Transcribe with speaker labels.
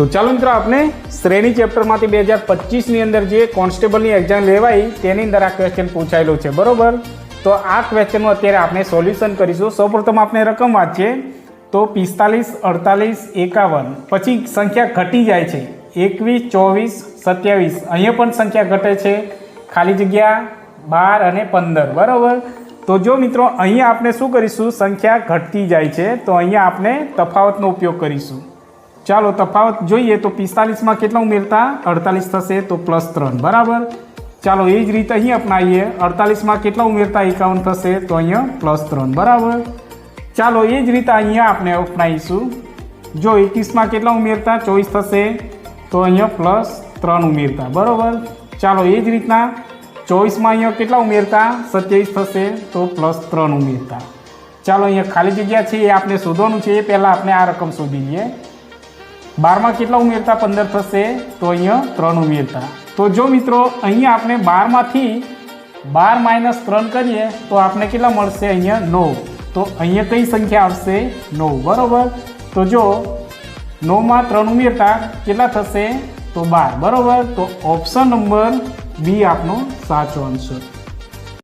Speaker 1: તો ચાલો મિત્રો, આપણે શ્રેણી ચેપ્ટરમાંથી 2025ની અંદર જે કોન્સ્ટેબલની એક્ઝામ લેવાઈ તેની અંદર આ ક્વેશ્ચન પૂછાયેલો છે, બરોબર। તો આ ક્વેશ્ચનનું અત્યારે આપણે સોલ્યુશન કરીશું। સૌપ્રથમ આપણે રકમ વાંચીએ તો 45, 48, 51, પછી સંખ્યા ઘટી જાય છે 21, 24, 27, અહીંયા પણ સંખ્યા ઘટે છે, ખાલી જગ્યા 12 અને 15, બરાબર। તો જો મિત્રો અહીંયા આપણે શું કરીશું, સંખ્યા ઘટતી જાય છે તો અહીંયા આપણે તફાવતનો ઉપયોગ કરીશું। ચાલો તફાવત જોઈએ તો 45માં કેટલા ઉમેરતા 48 થશે તો +3, બરાબર। ચાલો એ જ રીતે અહીં અપનાવીએ, 48માં કેટલા ઉમેરતા 51 થશે તો અહીંયા +3, બરાબર। ચાલો એ જ રીતે અહીંયા આપણે અપનાવીશું, જો 21માં કેટલા ઉમેરતા 24 થશે તો અહીંયા +3 ઉમેરતા, બરાબર। ચાલો એ જ રીતના 24માં અહીંયા કેટલા ઉમેરતા 27 થશે તો +3 ઉમેરતા। ચાલો અહીંયા ખાલી જગ્યા છે એ આપણે શોધવાનું છે, એ પહેલાં આપણે આ રકમ શોધી લઈએ। 12માં કેટલા ઉમેરતા 15 થશે તો અહીંયા 3 ઉમેરતા। તો જો મિત્રો અહીંયા આપણે 12માંથી 12 - 3 કરીએ તો આપણે કેટલા મળશે, અહીંયા 9। તો અહીંયા કઈ સંખ્યા આવશે 9, બરાબર। તો જો 9માં 3 ઉમેરતા કેટલા થશે તો 12, બરાબર। તો ઓપ્શન નંબર બી આપનો સાચો આન્સર।